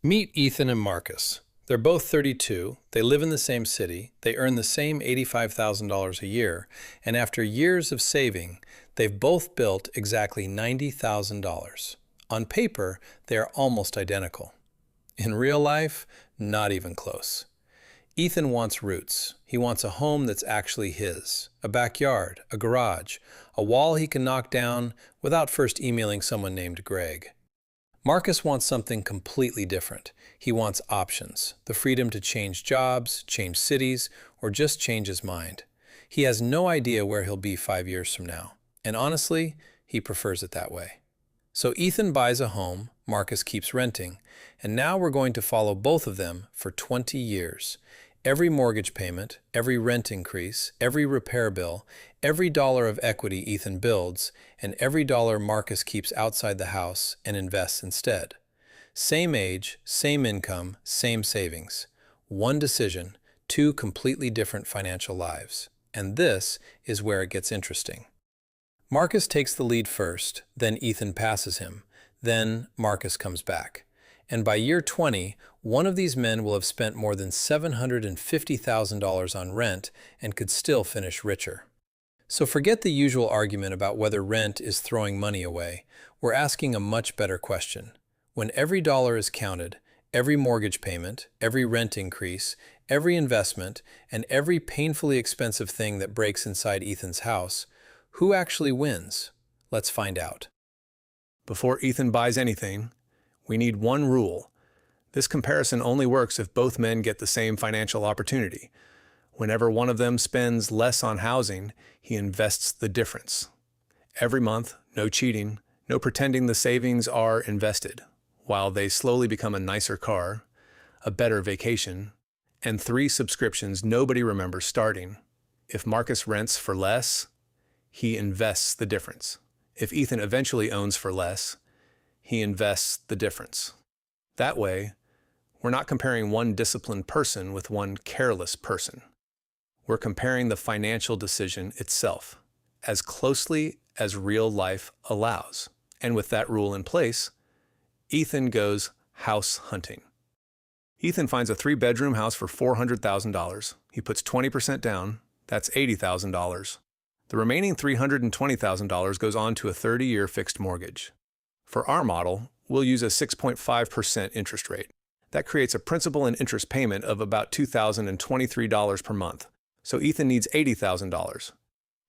Meet Ethan and Marcus. They're both 32, they live in the same city, they earn the same $85,000 a year, and after years of saving, they've both built exactly $90,000. On paper, they are almost identical. In real life, not even close. Ethan wants roots. He wants a home that's actually his, a backyard, a garage, a wall he can knock down without first emailing someone named Greg. Marcus wants something completely different. He wants options, the freedom to change jobs, change cities, or just change his mind. He has no idea where he'll be 5 years from now, and honestly, he prefers it that way. So Ethan buys a home, Marcus keeps renting, and now we're going to follow both of them for 20 years. Every mortgage payment, every rent increase, every repair bill, every dollar of equity Ethan builds, and every dollar Marcus keeps outside the house and invests instead. Same age, same income, same savings. One decision, two completely different financial lives. And this is where it gets interesting. Marcus takes the lead first, then Ethan passes him, then Marcus comes back. And by year 20, one of these men will have spent more than $750,000 on rent and could still finish richer. So forget the usual argument about whether rent is throwing money away. We're asking a much better question. When every dollar is counted, every mortgage payment, every rent increase, every investment, and every painfully expensive thing that breaks inside Ethan's house, who actually wins? Let's find out. Before Ethan buys anything, we need one rule. This comparison only works if both men get the same financial opportunity. Whenever one of them spends less on housing, he invests the difference. Every month, no cheating, no pretending the savings are invested, while they slowly become a nicer car, a better vacation, and 3 subscriptions nobody remembers starting. If Marcus rents for less, he invests the difference. If Ethan eventually owns for less, he invests the difference. That way, we're not comparing one disciplined person with one careless person. We're comparing the financial decision itself, as closely as real life allows. And with that rule in place, Ethan goes house hunting. Ethan finds a 3-bedroom house for $400,000. He puts 20% down, that's $80,000. The remaining $320,000 goes on to a 30-year fixed mortgage. For our model, we'll use a 6.5% interest rate. That creates a principal and interest payment of about $2,023 per month. So Ethan needs $80,000.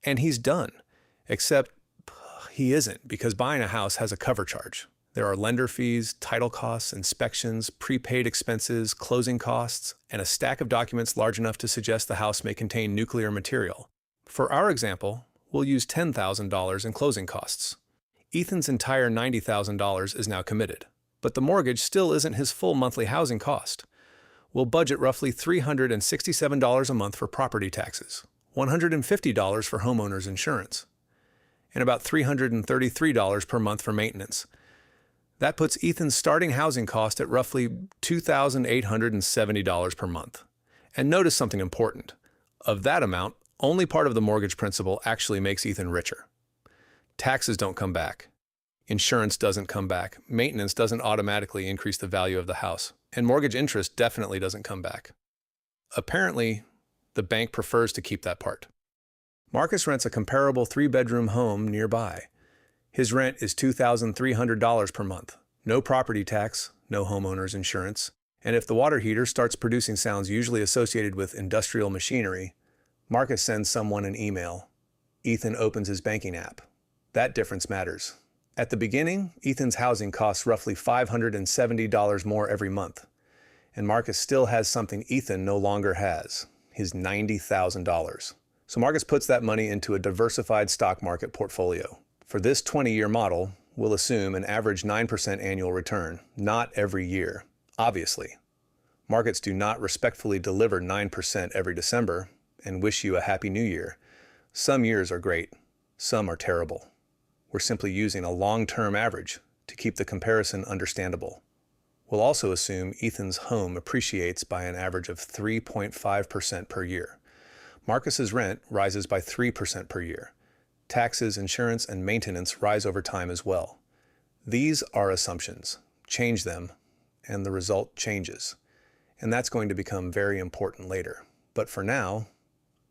And he's done. Except he isn't, because buying a house has a cover charge. There are lender fees, title costs, inspections, prepaid expenses, closing costs, and a stack of documents large enough to suggest the house may contain nuclear material. For our example, we'll use $10,000 in closing costs. Ethan's entire $90,000 is now committed, but the mortgage still isn't his full monthly housing cost. We'll budget roughly $367 a month for property taxes, $150 for homeowners insurance, and about $333 per month for maintenance. That puts Ethan's starting housing cost at roughly $2,870 per month. And notice something important. Of that amount, only part of the mortgage principal actually makes Ethan richer. Taxes don't come back. Insurance doesn't come back. Maintenance doesn't automatically increase the value of the house. And mortgage interest definitely doesn't come back. Apparently, the bank prefers to keep that part. Marcus rents a comparable 3-bedroom home nearby. His rent is $2,300 per month. No property tax, no homeowner's insurance. And if the water heater starts producing sounds usually associated with industrial machinery, Marcus sends someone an email. Ethan opens his banking app. That difference matters. At the beginning, Ethan's housing costs roughly $570 more every month. And Marcus still has something Ethan no longer has, his $90,000. So Marcus puts that money into a diversified stock market portfolio. For this 20-year model, we'll assume an average 9% annual return, not every year. Obviously, markets do not respectfully deliver 9% every December and wish you a happy new year. Some years are great, some are terrible. We're simply using a long-term average to keep the comparison understandable. We'll also assume Ethan's home appreciates by an average of 3.5% per year. Marcus's rent rises by 3% per year. Taxes, insurance, and maintenance rise over time as well. These are assumptions. Change them, and the result changes. And that's going to become very important later. But for now,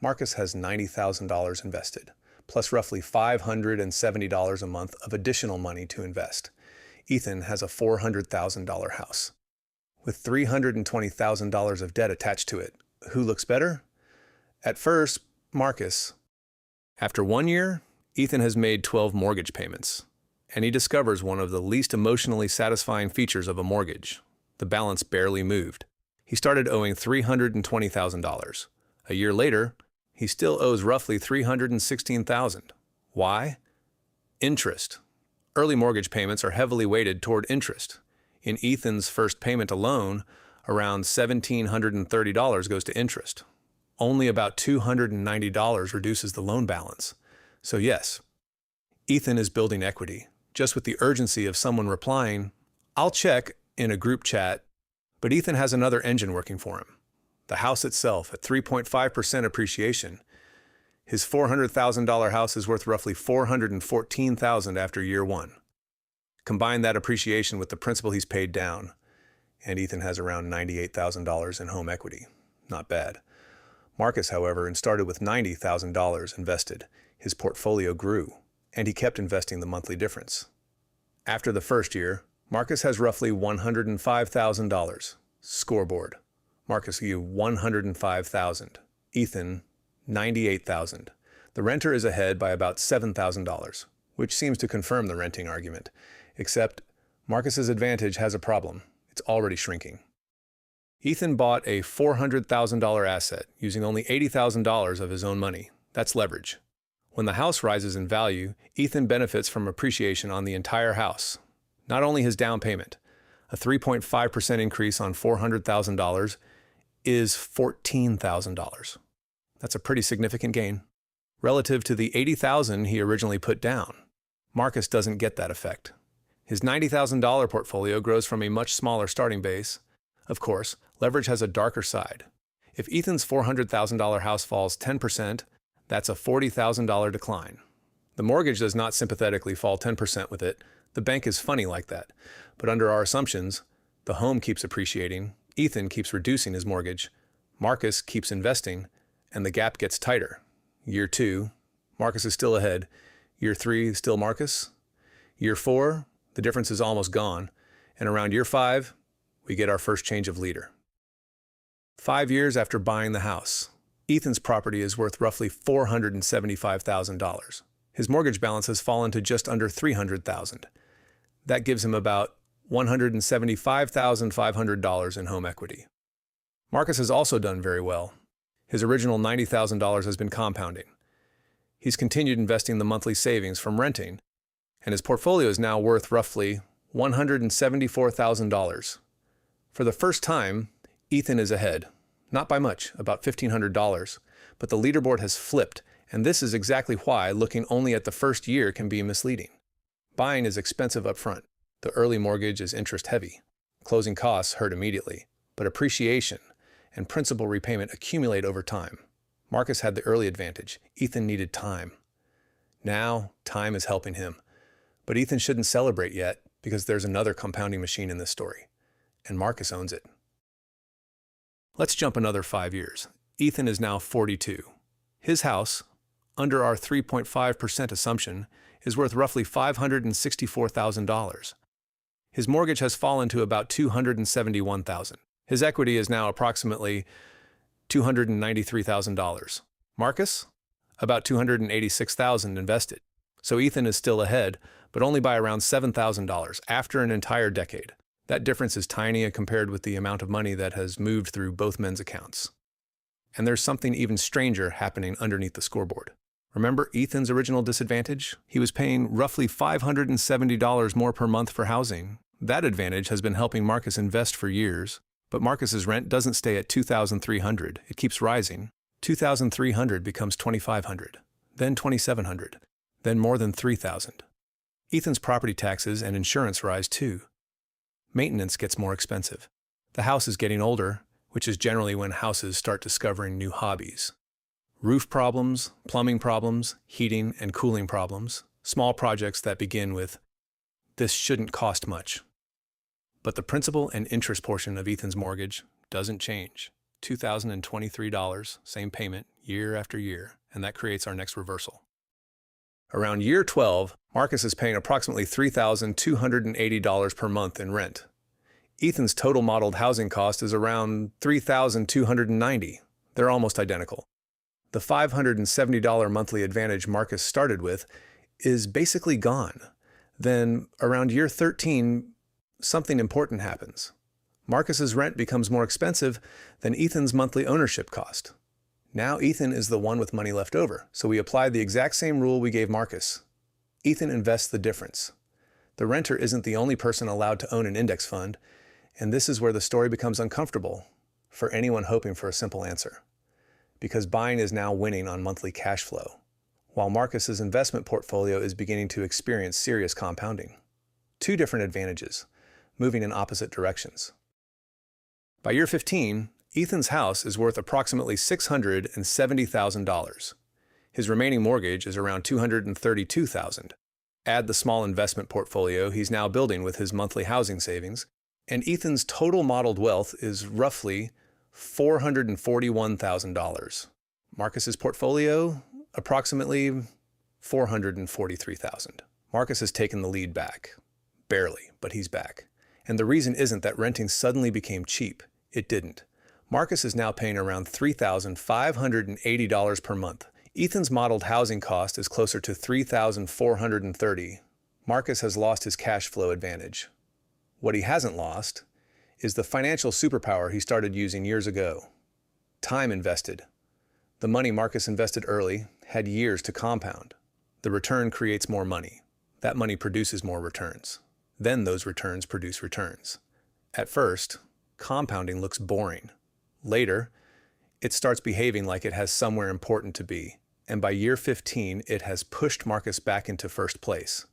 Marcus has $90,000 invested, plus roughly $570 a month of additional money to invest. Ethan has a $400,000 house, with $320,000 of debt attached to it. Who looks better? At first, Marcus. After 1 year, Ethan has made 12 mortgage payments, and he discovers one of the least emotionally satisfying features of a mortgage. The balance barely moved. He started owing $320,000. A year later, he still owes roughly $316,000. Why? Interest. Early mortgage payments are heavily weighted toward interest. In Ethan's first payment alone, around $1,730 goes to interest. Only about $290 reduces the loan balance. So yes, Ethan is building equity, just with the urgency of someone replying, "I'll check," in a group chat. But Ethan has another engine working for him. The house itself at 3.5% appreciation. His $400,000 house is worth roughly $414,000 after year one. Combine that appreciation with the principal he's paid down, and Ethan has around $98,000 in home equity. Not bad. Marcus, however, started with $90,000 invested. His portfolio grew, and he kept investing the monthly difference. After the first year, Marcus has roughly $105,000. Scoreboard. Marcus gave $105,000. Ethan, $98,000. The renter is ahead by about $7,000, which seems to confirm the renting argument. Except, Marcus's advantage has a problem. It's already shrinking. Ethan bought a $400,000 asset using only $80,000 of his own money. That's leverage. When the house rises in value, Ethan benefits from appreciation on the entire house. Not only his down payment. A 3.5% increase on $400,000 is $14,000. That's a pretty significant gain. Relative to the $80,000 he originally put down, Marcus doesn't get that effect. His $90,000 portfolio grows from a much smaller starting base. Of course, leverage has a darker side. If Ethan's $400,000 house falls 10%, that's a $40,000 decline. The mortgage does not sympathetically fall 10% with it. The bank is funny like that. But under our assumptions, the home keeps appreciating, Ethan keeps reducing his mortgage, Marcus keeps investing, and the gap gets tighter. Year 2, Marcus is still ahead. Year 3, still Marcus. Year 4, the difference is almost gone. And around year 5, we get our first change of leader. 5 years after buying the house, Ethan's property is worth roughly $475,000. His mortgage balance has fallen to just under $300,000. That gives him about $175,500 in home equity. Marcus has also done very well. His original $90,000 has been compounding. He's continued investing the monthly savings from renting, and his portfolio is now worth roughly $174,000. For the first time, Ethan is ahead. Not by much, about $1,500, but the leaderboard has flipped, and this is exactly why looking only at the first year can be misleading. Buying is expensive up front. The early mortgage is interest heavy. Closing costs hurt immediately, but appreciation and principal repayment accumulate over time. Marcus had the early advantage. Ethan needed time. Now, time is helping him. But Ethan shouldn't celebrate yet because there's another compounding machine in this story, and Marcus owns it. Let's jump another 5 years. Ethan is now 42. His house, under our 3.5% assumption, is worth roughly $564,000. His mortgage has fallen to about $271,000. His equity is now approximately $293,000. Marcus? About $286,000 invested. So Ethan is still ahead, but only by around $7,000 after an entire decade. That difference is tiny compared with the amount of money that has moved through both men's accounts. And there's something even stranger happening underneath the scoreboard. Remember Ethan's original disadvantage? He was paying roughly $570 more per month for housing. That advantage has been helping Marcus invest for years. But Marcus's rent doesn't stay at $2,300. It keeps rising. $2,300 becomes $2,500, then $2,700, then more than $3,000. Ethan's property taxes and insurance rise too. Maintenance gets more expensive. The house is getting older, which is generally when houses start discovering new hobbies. Roof problems, plumbing problems, heating and cooling problems, small projects that begin with, "This shouldn't cost much." But the principal and interest portion of Ethan's mortgage doesn't change. $2,023, same payment, year after year, and that creates our next reversal. Around year 12, Marcus is paying approximately $3,280 per month in rent. Ethan's total modeled housing cost is around $3,290. They're almost identical. The $570 monthly advantage Marcus started with is basically gone. Then, around year 13, something important happens. Marcus's rent becomes more expensive than Ethan's monthly ownership cost. Now Ethan is the one with money left over, so we apply the exact same rule we gave Marcus. Ethan invests the difference. The renter isn't the only person allowed to own an index fund, and this is where the story becomes uncomfortable for anyone hoping for a simple answer. Because buying is now winning on monthly cash flow, while Marcus's investment portfolio is beginning to experience serious compounding. Two different advantages, moving in opposite directions. By year 15, Ethan's house is worth approximately $670,000. His remaining mortgage is around $232,000. Add the small investment portfolio he's now building with his monthly housing savings, and Ethan's total modeled wealth is roughly $441,000. Marcus's portfolio, approximately $443,000. Marcus has taken the lead back. Barely, but he's back. And the reason isn't that renting suddenly became cheap. It didn't. Marcus is now paying around $3,580 per month. Ethan's modeled housing cost is closer to $3,430. Marcus has lost his cash flow advantage. What he hasn't lost is the financial superpower he started using years ago. Time invested. The money Marcus invested early had years to compound. The return creates more money. That money produces more returns. Then those returns produce returns. At first, compounding looks boring. Later, it starts behaving like it has somewhere important to be, and by year 15, it has pushed Marcus back into first place.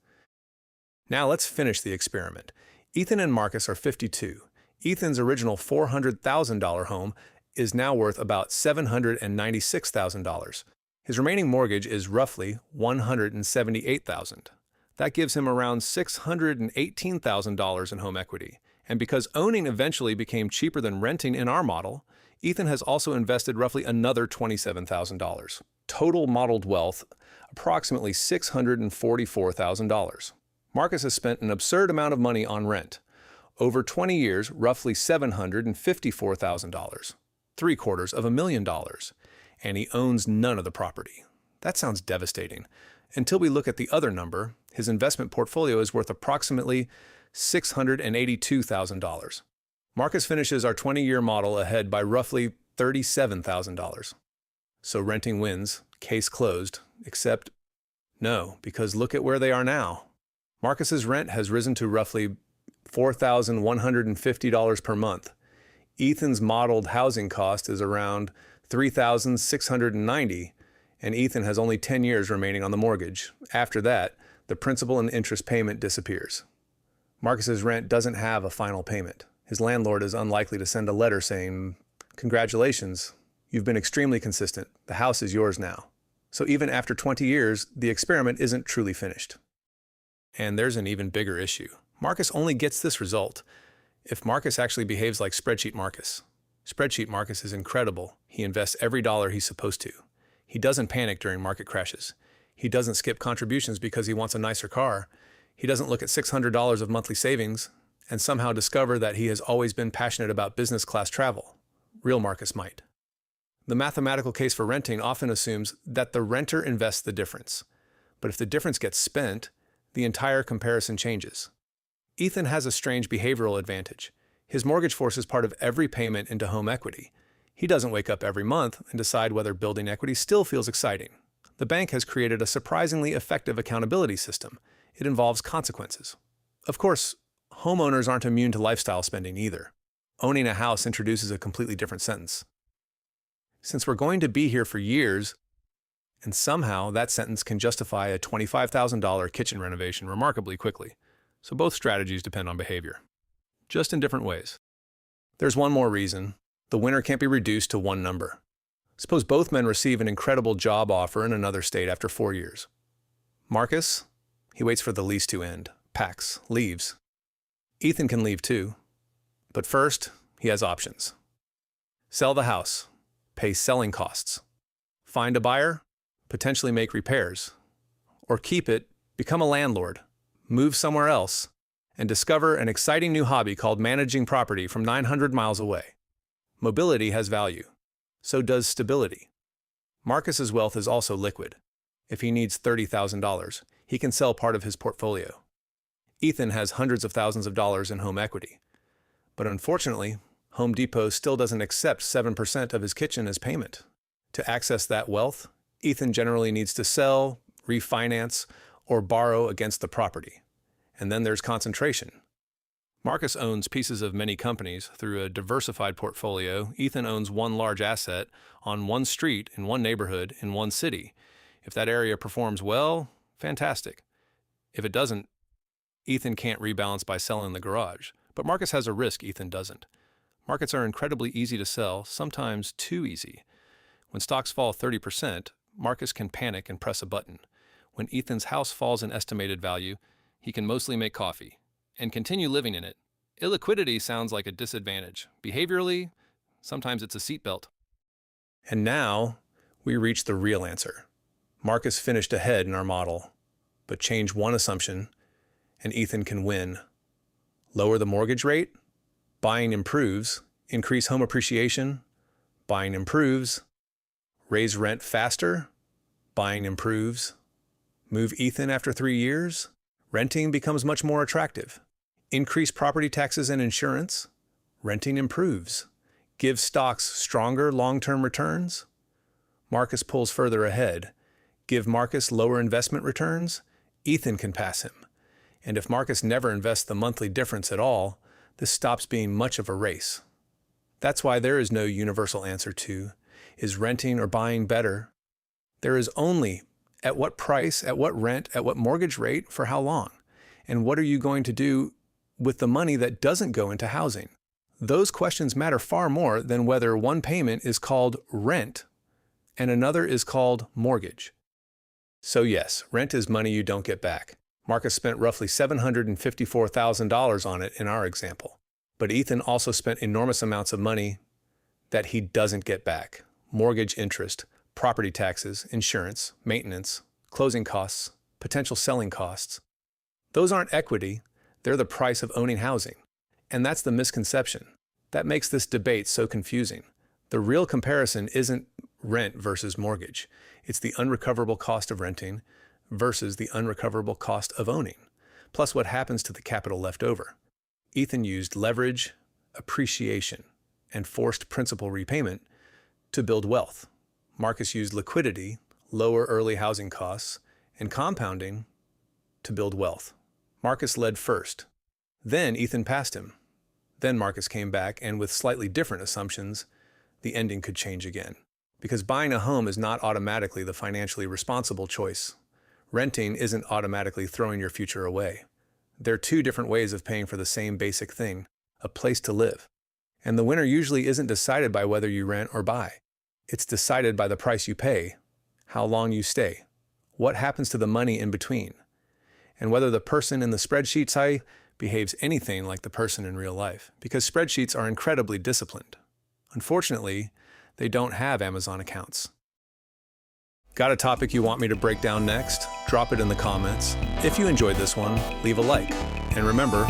Now let's finish the experiment. Ethan and Marcus are 52. Ethan's original $400,000 home is now worth about $796,000. His remaining mortgage is roughly $178,000. That gives him around $618,000 in home equity. And because owning eventually became cheaper than renting in our model, Ethan has also invested roughly another $27,000. Total modeled wealth, approximately $644,000. Marcus has spent an absurd amount of money on rent. Over 20 years, roughly $754,000. $754,000. And he owns none of the property. That sounds devastating. Until we look at the other number, his investment portfolio is worth approximately $682,000. Marcus finishes our 20-year model ahead by roughly $37,000. So renting wins, case closed, except no, because look at where they are now. Marcus's rent has risen to roughly $4,150 per month. Ethan's modeled housing cost is around $3,690, and Ethan has only 10 years remaining on the mortgage. After that, the principal and interest payment disappears. Marcus's rent doesn't have a final payment. His landlord is unlikely to send a letter saying, "Congratulations, you've been extremely consistent. The house is yours now." So even after 20 years, the experiment isn't truly finished. And there's an even bigger issue. Marcus only gets this result if Marcus actually behaves like Spreadsheet Marcus. Spreadsheet Marcus is incredible. He invests every dollar he's supposed to. He doesn't panic during market crashes. He doesn't skip contributions because he wants a nicer car. He doesn't look at $600 of monthly savings and somehow discover that he has always been passionate about business class travel. Real Marcus might. The mathematical case for renting often assumes that the renter invests the difference. But if the difference gets spent, the entire comparison changes. Ethan has a strange behavioral advantage. His mortgage forces part of every payment into home equity. He doesn't wake up every month and decide whether building equity still feels exciting. The bank has created a surprisingly effective accountability system. It involves consequences. Of course, homeowners aren't immune to lifestyle spending either. Owning a house introduces a completely different sentence. Since we're going to be here for years, and somehow that sentence can justify a $25,000 kitchen renovation remarkably quickly. So both strategies depend on behavior, just in different ways. There's one more reason. The winner can't be reduced to one number. Suppose both men receive an incredible job offer in another state after 4 years. Marcus, he waits for the lease to end, packs, leaves. Ethan can leave too. But first, he has options. Sell the house, pay selling costs. Find a buyer, potentially make repairs. Or keep it, become a landlord, move somewhere else, and discover an exciting new hobby called managing property from 900 miles away. Mobility has value. So does stability. Marcus's wealth is also liquid. If he needs $30,000, he can sell part of his portfolio. Ethan has hundreds of thousands of dollars in home equity. But unfortunately, Home Depot still doesn't accept 7% of his kitchen as payment. To access that wealth, Ethan generally needs to sell, refinance, or borrow against the property. And then there's concentration. Marcus owns pieces of many companies through a diversified portfolio. Ethan owns one large asset on one street in one neighborhood in one city. If that area performs well, fantastic. If it doesn't, Ethan can't rebalance by selling the garage. But Marcus has a risk Ethan doesn't. Markets are incredibly easy to sell, sometimes too easy. When stocks fall 30%, Marcus can panic and press a button. When Ethan's house falls in estimated value, he can mostly make coffee and continue living in it. Illiquidity sounds like a disadvantage. Behaviorally, sometimes it's a seatbelt. And now, we reach the real answer. Marcus finished ahead in our model, but change one assumption, and Ethan can win. Lower the mortgage rate, buying improves. Increase home appreciation, buying improves. Raise rent faster, buying improves. Move Ethan after 3 years, renting becomes much more attractive. Increase property taxes and insurance, renting improves. Give stocks stronger long-term returns. Marcus pulls further ahead. Give Marcus lower investment returns, Ethan can pass him. And if Marcus never invests the monthly difference at all, this stops being much of a race. That's why there is no universal answer to, is renting or buying better? There is only, at what price, at what rent, at what mortgage rate, for how long? And what are you going to do with the money that doesn't go into housing? Those questions matter far more than whether one payment is called rent and another is called mortgage. So yes, rent is money you don't get back. Marcus spent roughly $754,000 on it in our example. But Ethan also spent enormous amounts of money that he doesn't get back. Mortgage interest, property taxes, insurance, maintenance, closing costs, potential selling costs. Those aren't equity, they're the price of owning housing. And that's the misconception. That makes this debate so confusing. The real comparison isn't rent versus mortgage. It's the unrecoverable cost of renting versus the unrecoverable cost of owning, plus what happens to the capital left over. Ethan used leverage, appreciation, and forced principal repayment to build wealth. Marcus used liquidity, lower early housing costs, and compounding to build wealth. Marcus led first. Then Ethan passed him. Then Marcus came back, and with slightly different assumptions, the ending could change again. Because buying a home is not automatically the financially responsible choice. Renting isn't automatically throwing your future away. There are two different ways of paying for the same basic thing, a place to live. And the winner usually isn't decided by whether you rent or buy. It's decided by the price you pay, how long you stay, what happens to the money in between, and whether the person in the spreadsheet site behaves anything like the person in real life, because spreadsheets are incredibly disciplined. Unfortunately, they don't have Amazon accounts. Got a topic you want me to break down next? Drop it in the comments. If you enjoyed this one, leave a like. And remember,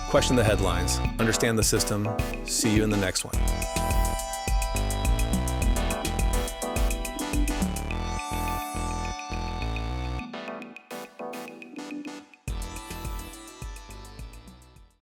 question the headlines, understand the system. See you in the next one.